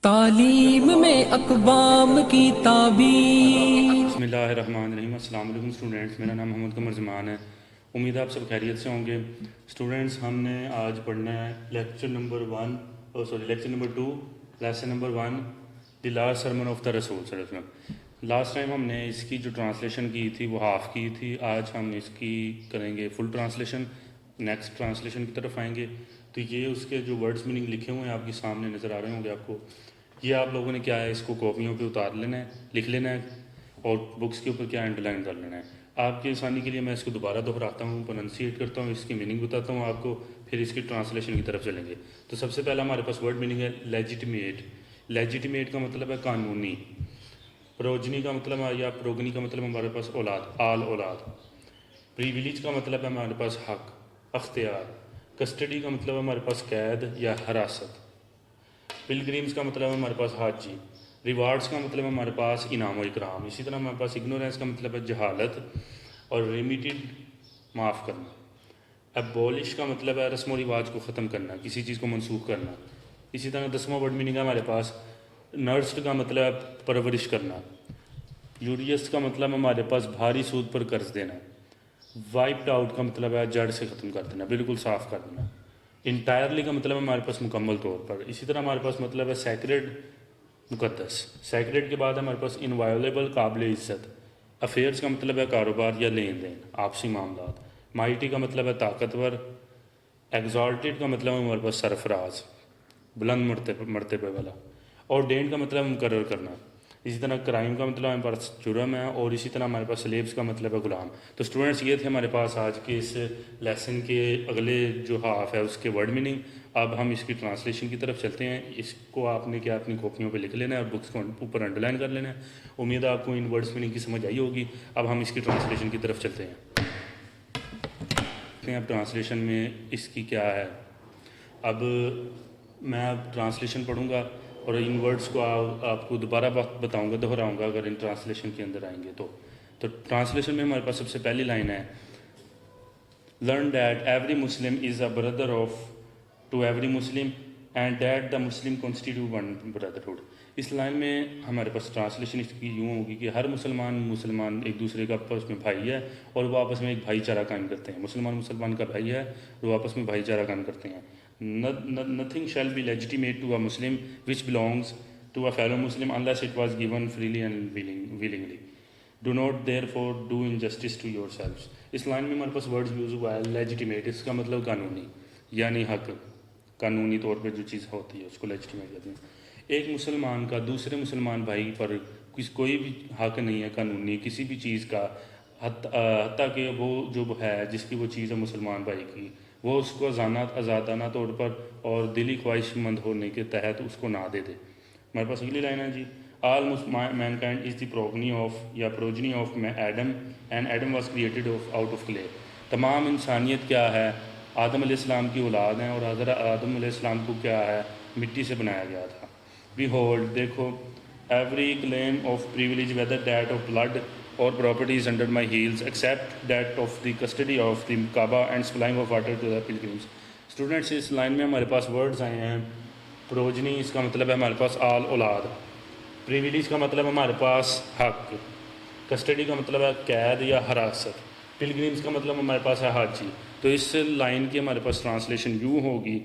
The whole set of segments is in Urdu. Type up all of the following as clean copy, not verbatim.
تعلیم میں اقوام کی تعبیر۔ بسم اللہ الرحمن الرحیم۔ السلام علیکم اسٹوڈنٹس، میرا نام محمد قمر زمان ہے۔ امید ہے آپ سب خیریت سے ہوں گے۔ اسٹوڈنٹس، ہم نے آج پڑھنا ہے lecture number 2، lesson number 1، the last sermon of the رسول صلی اللہ علیہ وسلم۔ لاسٹ ٹائم ہم نے اس کی جو ٹرانسلیشن کی تھی وہ ہاف کی تھی، آج ہم اس کی کریں گے فل ٹرانسلیشن، نیکسٹ ٹرانسلیشن کی طرف آئیں گے۔ تو یہ اس کے جو ورڈز میننگ لکھے ہوئے ہیں آپ کے سامنے نظر آ رہے ہوں گے آپ کو۔ یہ آپ لوگوں نے کیا ہے، اس کو کاپیوں پہ اتار لینا ہے، لکھ لینا ہے، اور بکس کے اوپر کیا انڈر لائن کر لینا ہے۔ آپ کی آسانی کے لیے میں اس کو دوبارہ دہراتا ہوں، پروننسیٹ کرتا ہوں، اس کی میننگ بتاتا ہوں آپ کو، پھر اس کی ٹرانسلیشن کی طرف چلیں گے۔ تو سب سے پہلا ہمارے پاس ورڈ میننگ ہے لیجیٹیمیٹ۔ لیجیٹیمیٹ کا مطلب ہے قانونی، پروجنی کا مطلب ہے یا پروگنی کا مطلب ہمارے پاس اولاد، آل اولاد۔ پریویلیج کا مطلب ہے ہمارے پاس حق، اختیار۔ کسٹڈی کا مطلب ہے ہمارے پاس قید یا حراست۔ پلگریمز کا مطلب ہے ہمارے پاس حاجی۔ ریوارڈز کا مطلب ہے ہمارے پاس انعام و اکرام۔ اسی طرح ہمارے پاس اگنورینس کا مطلب ہے جہالت، اور ریمیٹڈ معاف کرنا۔ ایبولش کا مطلب ہے رسم و رواج کو ختم کرنا، کسی چیز کو منسوخ کرنا۔ اسی طرح 10واں ورڈ میننگ ہے ہمارے پاس نرسڈ کا مطلب ہے پرورش کرنا۔ یوریس کا مطلب ہمارے پاس بھاری سود پر قرض دینا۔ وائپڈ آؤٹ کا مطلب ہے جڑ سے ختم کر دینا، بالکل صاف کر دینا۔ انٹائرلی کا مطلب ہے ہمارے پاس مکمل طور پر۔ اسی طرح ہمارے پاس مطلب ہے سیکریڈ، مقدس۔ سیکریڈ کے بعد ہمارے پاس انوائلیبل، قابل عزت۔ افیئرز کا مطلب ہے کاروبار یا لین دین، آپسی معاملات۔ مائٹی کا مطلب ہے طاقتور۔ ایگزالٹیڈ کا مطلب ہے ہمارے پاس سرفراز، بلند مرتبے والا۔ آرڈینڈ کا مطلب ہے مقرر کرنا۔ اسی طرح کرائم کا مطلب ہمارے پاس جرم ہے، اور اسی طرح ہمارے پاس سلیبس کا مطلب ہے غلام۔ تو اسٹوڈنٹس، یہ تھے ہمارے پاس آج کے اس لیسن کے اگلے جو ہاف ہے اس کے ورڈ میننگ۔ اب ہم اس کی ٹرانسلیشن کی طرف چلتے ہیں۔ اس کو آپ نے کیا اپنی کاپیوں پہ لکھ لینا ہے اور بکس کو اوپر انڈر لائن کر لینا ہے۔ امید ہے آپ کو ان ورڈس میننگ کی سمجھ آئی ہوگی۔ اب ہم اس کی ٹرانسلیشن کی طرف چلتے ہیں۔ اب ٹرانسلیشن میں اس کی کیا ہے، اب میں اب ٹرانسلیشن پڑھوں گا اور ان ورڈز کو آپ کو دوبارہ بتاؤں گا، دہراؤں گا اگر ان ٹرانسلیشن کے اندر آئیں گے تو ٹرانسلیشن میں ہمارے پاس سب سے پہلی لائن ہے learn that every Muslim is a brother to every Muslim and that the Muslim constitute one brotherhood۔ Us line میں ہمارے پاس ٹرانسلیشن اس کی یوں ہوگی کہ ہر مسلمان ایک دوسرے کا آپس میں بھائی ہے، اور وہ آپس میں ایک بھائی چارہ قائم کرتے ہیں۔ مسلمان کا بھائی ہے، وہ آپس میں بھائی چارہ قائم کرتے ہیں۔ Nothing shall be legitimate to a Muslim which belongs to a fellow Muslim unless it was given freely and willingly۔ Do not therefore do injustice to yourselves۔ اس لائن میں ہمارے پاس ورڈز یوز ہوا ہے لیجیٹیمیٹ، اس کا مطلب قانونی، یعنی حق، قانونی طور پہ جو چیز ہوتی ہے اس کو لیجیٹیمیٹ کہتے ہیں۔ ایک مسلمان کا دوسرے مسلمان بھائی پر کوئی بھی حق نہیں ہے قانونی کسی بھی چیز کا، حتیٰ کہ وہ جو ہے جس کی وہ چیز ہے مسلمان بھائی کی، وہ اس کو آزادانہ طور پر اور دلی خواہش مند ہونے کے تحت اس کو نہ دے دے۔ ہمارے پاس اگلی لائن ہے جی all mankind is the progeny of Adam and Adam was created out of clay۔ تمام انسانیت کیا ہے، آدم علیہ السلام کی اولاد ہیں، اور حضرت آدم علیہ السلام کو کیا ہے، مٹی سے بنایا گیا تھا۔ Behold، دیکھو، every claim of privilege whether that of blood or property is under my heels except that of the custody of the Kaaba and supplying of water to the pilgrims۔ Students, اس لائن میں ہمارے پاس ورڈز آئے ہیں پروجنی، اس کا مطلب ہے ہمارے پاس آل اولاد۔ پریویلیج کا مطلب ہمارے پاس حق۔ کسٹڈی کا مطلب ہے قید یا حراست۔ پلگریمز کا مطلب ہمارے پاس ہے حاجی۔ تو اس لائن کی ہمارے پاس ٹرانسلیشن یوں ہوگی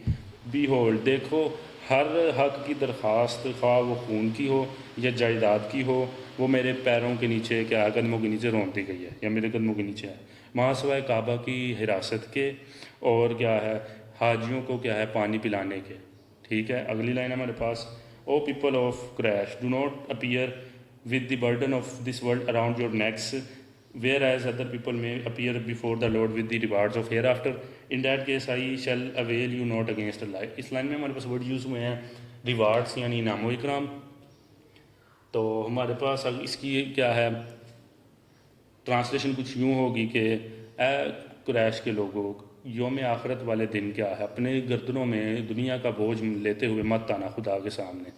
بی ہولڈ، دیکھو، ہر حق کی درخواست، خواہ وہ خون کی ہو یا جائیداد کی ہو، وہ میرے پیروں کے نیچے کیا قدموں کے نیچے رون دی گئی ہے، یا میرے قدموں کے نیچے ہے، ماں سوائے کعبہ کی حراست کے، اور کیا ہے، حاجیوں کو کیا ہے، پانی پلانے کے۔ ٹھیک ہے، اگلی لائن ہمارے پاس O people of Quraish do not appear with the burden of this world around your necks where as other people may appear before the Lord with the rewards of here after in that case I shall avail you not against life. اس لائن میں ہمارے پاس ورڈ یوز ہوئے ہیں ریوارڈس یعنی انعام و اکرام۔ تو ہمارے پاس اس کی کیا ہے ٹرانسلیشن کچھ یوں ہوگی کہ اے قریش کے لوگوں، یوم آخرت والے دن کیا ہے، اپنے گردنوں میں دنیا کا بوجھ لیتے ہوئے مت آنا خدا کے سامنے،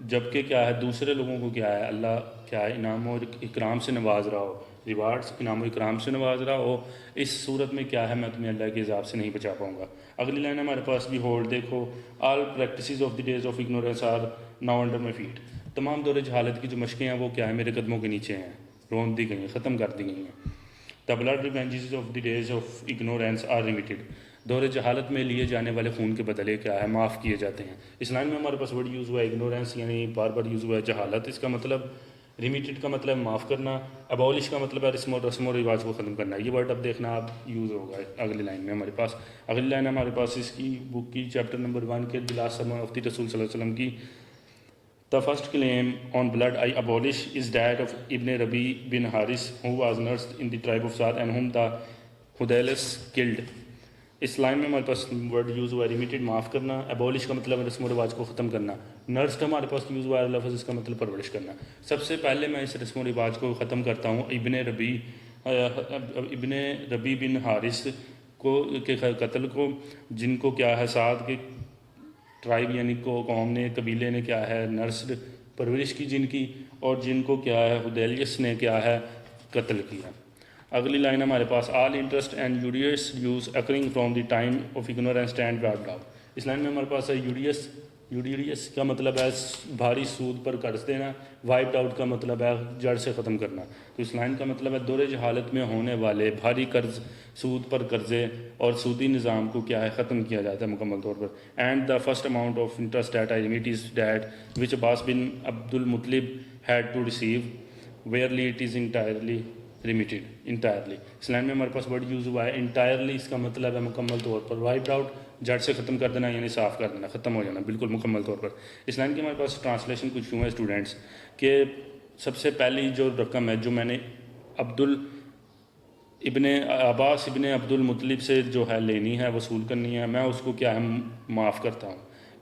جبکہ کیا ہے دوسرے لوگوں کو کیا ہے اللہ کیا ہے انعام اور اکرام سے نواز رہا ہو، ریوارڈس انعام و اکرام سے نواز رہا ہو، اس صورت میں کیا ہے میں تمہیں اللہ کے عذاب سے نہیں بچا پاؤں گا۔ اگلی لائن ہمارے پاس بھی ہولڈ دیکھو، all practices of the days of ignorance are now under my feet, تمام دور جہالت کی جو مشقیں ہیں وہ کیا ہے میرے قدموں کے نیچے ہیں، رون دی گئی ہیں، ختم کر دی گئی ہیں۔ The blood revenges of the days of ignorance are remitted, دور جہالت میں لیے جانے والے خون کے بدلے کیا ہے معاف کیے جاتے ہیں۔ اس لائن میں ہمارے پاس ورڈ یوز ہوا ہے اگنورینس، یعنی بار بار یوز ہوا ہے جہالت، اس کا مطلب ریمیٹڈ کا مطلب معاف کرنا، ابولش کا مطلب ہے رسم و رواج کو ختم کرنا۔ یہ ورڈ اب دیکھنا آپ یوز ہوگا اگلی لائن میں ہمارے پاس۔ اگلی لائن ہمارے پاس اس کی بک کی چیپٹر نمبر 1 کے لاسٹ سرمن آف دی رسول صلی اللہ علیہ وسلم کی، The first claim on blood I abolish is that of Ibn Rabi bin Haris, who was nursed in the tribe of Saad and whom the Hudaylis killed. اس لائن میں ہمارے پاس ورڈ یوز ہوا ہے ریمیٹڈ معاف کرنا، ایبولش کا مطلب ہے رسم و رواج کو ختم کرنا، نرسڈ ہمارے پاس یوز ہوا ہے لفظ، اس کا مطلب پرورش کرنا۔ سب سے پہلے میں اس رسم و رواج کو ختم کرتا ہوں ابن ربی بن حارث کو کے قتل کو، جن کو کیا ہے سعد کے ٹرائب یعنی قوم نے، قبیلے نے کیا ہے نرسڈ پرورش کی جن کی، اور جن کو کیا ہے ہدیلیس نے کیا ہے قتل کیا۔ اگلی لائن ہمارے پاس آل انٹرسٹ اینڈ یوڈیس dues accruing from the time of ignorance stand wiped out. اس لائن میں ہمارے پاس ہے یوڈیس کا مطلب ہے بھاری سود پر قرض دینا، وائپڈ آؤٹ کا مطلب ہے جڑ سے ختم کرنا۔ تو اس لائن کا مطلب ہے دور جہالت میں ہونے والے بھاری قرض، سود پر قرضے اور سودی نظام کو کیا ہے ختم کیا جاتا ہے مکمل طور پر۔ And the first amount of interest that I remit is that which Abbas bin Abd al-Muttalib had to receive verily it is entirely remitted entirely. اس لائن میں ہمارے پاس ورڈ یوز ہوا ہے انٹائرلی، اس کا مطلب ہے مکمل طور پر، وائپڈ آؤٹ جڑ سے ختم کر دینا یعنی صاف کر دینا، ختم ہو جانا بالکل مکمل طور پر۔ اس لائن کی ہمارے پاس ٹرانسلیشن کچھ یوں ہے اسٹوڈنٹس کہ سب سے پہلی جو رقم ہے جو میں نے عباس ابن عبد المطلب سے جو ہے لینی ہے، وصول کرنی ہے، میں اس کو کیا ہے معاف کرتا ہوں،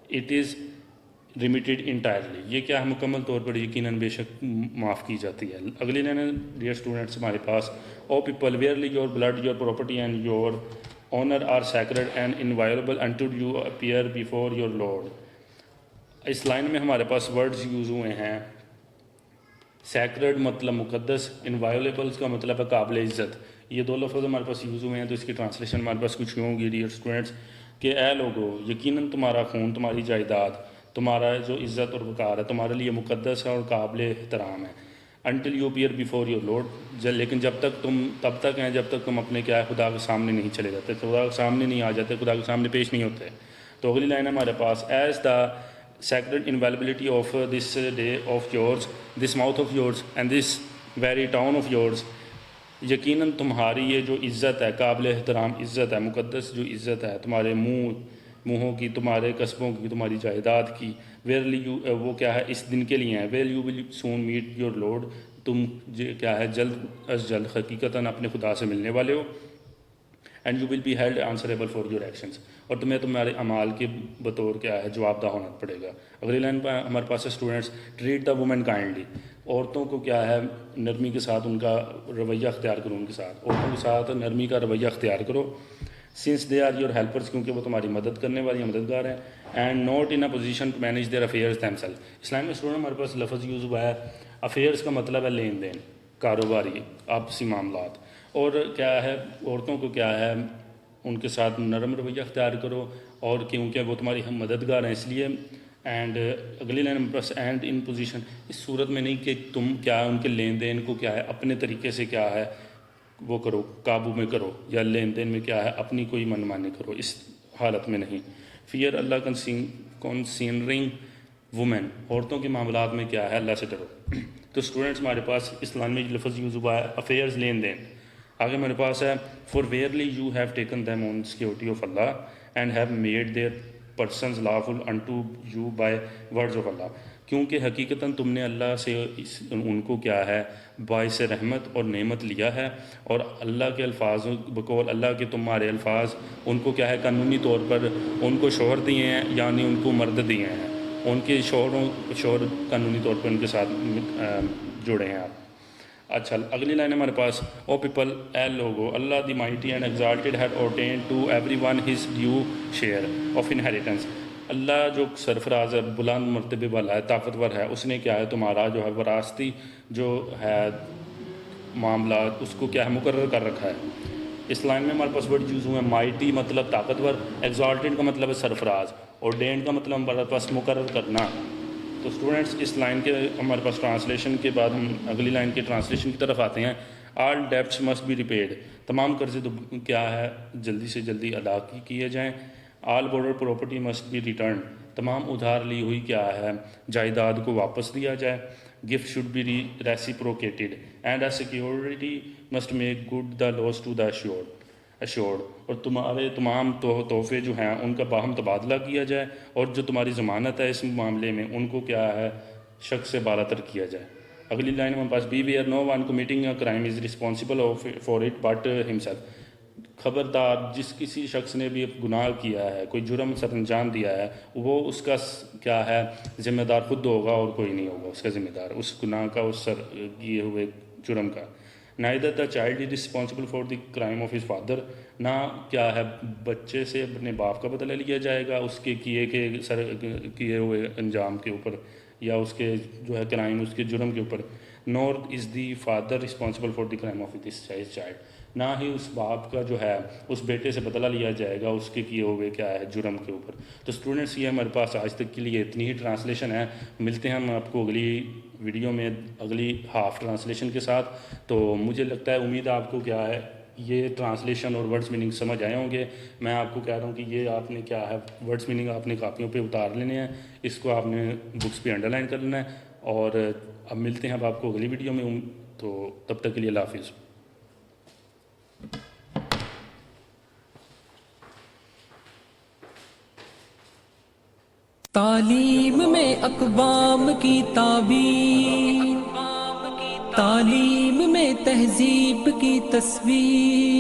اٹ از ریمیٹڈ انٹائرلی، یہ کیا ہے مکمل طور پر یقیناً بے شک معاف کی جاتی ہے۔ اگلی لائن ڈیئر اسٹوڈنٹس ہمارے پاس O people verily your blood your property and your honour are sacred and inviolable until you appear before your Lord. اس لائن میں ہمارے پاس ورڈز یوز ہوئے ہیں سیکرڈ مطلب مقدس، انوائلیبل کا مطلب ہے قابل عزت، یہ دو لفظ ہمارے پاس یوز ہوئے ہیں۔ تو اس کی ٹرانسلیشن ہمارے پاس کچھ یوں ہوگی ڈیئر اسٹوڈنٹس کہ اے لوگو یقیناً تمہارا خون، تمہاری جائیداد، تمہارا جو عزت اور وقار ہے تمہارے لیے مقدس ہے اور قابل احترام ہے۔ Until you appear before your lord, لیکن جب تک تم تب تک ہیں جب تک تم اپنے کیا ہے خدا کے سامنے نہیں چلے جاتے، خدا کے سامنے نہیں آ جاتے، خدا کے سامنے پیش نہیں ہوتے۔ تو اگلی لائن ہمارے پاس as the sacred inviolability of this day of yours, this mouth of yours and this very town of yours، یقیناً تمہاری یہ جو عزت ہے، قابل احترام عزت ہے، مقدس جو عزت ہے تمہارے منہوں کی، تمہارے قصبوں کی، تمہاری جائیداد کی، ویئرلی یو وہ کیا ہے اس دن کے لیے ہیں، where you will soon meet your lord, تم کیا ہے جلد از جلد حقیقتاً اپنے خدا سے ملنے والے ہو، and you will be held answerable for your actions, اور تمہیں تمہارے اعمال کے بطور کیا ہے جواب دہ ہونا پڑے گا۔ اگلی لائن پہ ہمارے پاس ہے students treat the women kindly, عورتوں کو کیا ہے نرمی کے ساتھ ان کا رویہ اختیار کرو، ان کے ساتھ عورتوں کے ساتھ نرمی کا رویہ اختیار کرو، since they are your helpers, کیونکہ وہ تمہاری مدد کرنے والی ہیں، مددگار ہیں، and not in a position to manage their affairs themselves. اس لائن میں اسٹوڈنٹ ہمارے پاس لفظ یوز ہوا ہے افیئرس کا مطلب ہے لین دین، کاروباری آپسی معاملات، اور کیا ہے عورتوں کو کیا ہے ان کے ساتھ نرم رویہ اختیار کرو، اور کیونکہ وہ تمہاری ہم مددگار ہیں اس لیے، اینڈ اگلی line bus and in position, اس صورت میں نہیں کہ تم کیا ہے ان کے لین دین کو کیا ہے اپنے طریقے سے کیا ہے وہ کرو، قابو میں کرو، یا لین دین میں کیا ہے اپنی کوئی منمانی کرو، اس حالت میں نہیں۔ فیئر اللہ کنسینرنگ وومن، عورتوں کے معاملات میں کیا ہے اللہ سے ڈرو۔ تو اسٹوڈنٹس ہمارے پاس اس لائن میں لفظ یوز ہوا ہے افیئرز لین دین۔ آگے ہمارے پاس ہے for verily you have taken them on security of Allah and have made their persons lawful unto you by words of Allah, کیونکہ حقیقتاً تم نے اللہ سے ان کو کیا ہے باعث رحمت اور نعمت لیا ہے، اور اللہ کے الفاظ بقول اللہ کے تمہارے الفاظ ان کو کیا ہے قانونی طور پر ان کو شوہر دیے ہیں، یعنی ان کو مرد دیے ہیں، ان کے شوہر قانونی طور پر ان کے ساتھ جڑے ہیں آپ۔ اچھا اگلی لائن ہمارے پاس او پیپل اے لوگو Allah the mighty and exalted had ordained to every one his due share of inheritance, اللہ جو سرفراز ہے، بلند مرتبے والا ہے، طاقتور ہے، اس نے کیا ہے تمہارا جو ہے وراثتی جو ہے معاملات اس کو کیا ہے مقرر کر رکھا ہے. اس لائن میں ہمارے پاس ورڈ یوز ہوئے ہیں مائٹی مطلب طاقتور, ایگزالٹڈ کا مطلب ہے سرفراز, ordained کا مطلب ہمارے پاس مقرر کرنا. تو اسٹوڈنٹس اس لائن کے ہمارے پاس ٹرانسلیشن کے بعد ہم اگلی لائن کے ٹرانسلیشن کی طرف آتے ہیں. آل ڈیبٹس مسٹ بی ریپیڈ, تمام قرضے کیا ہے جلدی سے جلدی ادا کیے جائیں. All borrowed property must be return, تمام ادھار لی ہوئی کیا ہے جائیداد کو واپس دیا جائے. Gift should be reciprocated and a security must make good the loss to the assured, اور تمہارے تمام تحفے جو ہیں ان کا باہم تبادلہ کیا جائے, اور جو تمہاری ضمانت ہے اس معاملے میں ان کو کیا ہے شک سے بالاتر کیا جائے. اگلی لائن ہمارے پاس beware no one committing a crime is responsible for it but himself, خبردار جس کسی شخص نے بھی گناہ کیا ہے, کوئی جرم سر انجام دیا ہے, وہ اس کا کیا ہے ذمہ دار خود ہوگا اور کوئی نہیں ہوگا اس کا ذمہ دار اس گناہ کا, اس سر کیے ہوئے جرم کا. neither the child is responsible for the crime of his father, نہ کیا ہے بچے سے اپنے باپ کا بدلہ لیا جائے گا اس کے کیے ہوئے انجام کے اوپر یا اس کے جو ہے کرائم اس کے جرم کے اوپر. nor is the father responsible for the crime of this child, نہ ہی اس باپ کا جو ہے اس بیٹے سے بدلہ لیا جائے گا اس کے کیے ہوئے کیا ہے جرم کے اوپر. تو اسٹوڈنٹس یہ ہمارے پاس آج تک کے لیے اتنی ہی ٹرانسلیشن ہے. ملتے ہیں ہم آپ کو اگلی ویڈیو میں اگلی ہاف ٹرانسلیشن کے ساتھ. تو مجھے لگتا ہے امید آپ کو کیا ہے یہ ٹرانسلیشن اور ورڈز میننگ سمجھ آئے ہوں گے. میں آپ کو کہہ رہا ہوں کہ یہ آپ نے کیا ہے ورڈز میننگ آپ نے کاپیوں پہ اتار لینے ہیں, اس کو آپ نے بکس پہ انڈر لائن کر لینا ہے. اور اب ملتے ہیں اب آپ کو اگلی ویڈیو میں, تو تب تک کے لیے اللہ حافظ. تعلیم میں اقوام کی تعبیر, تعلیم میں تہذیب کی تصویر.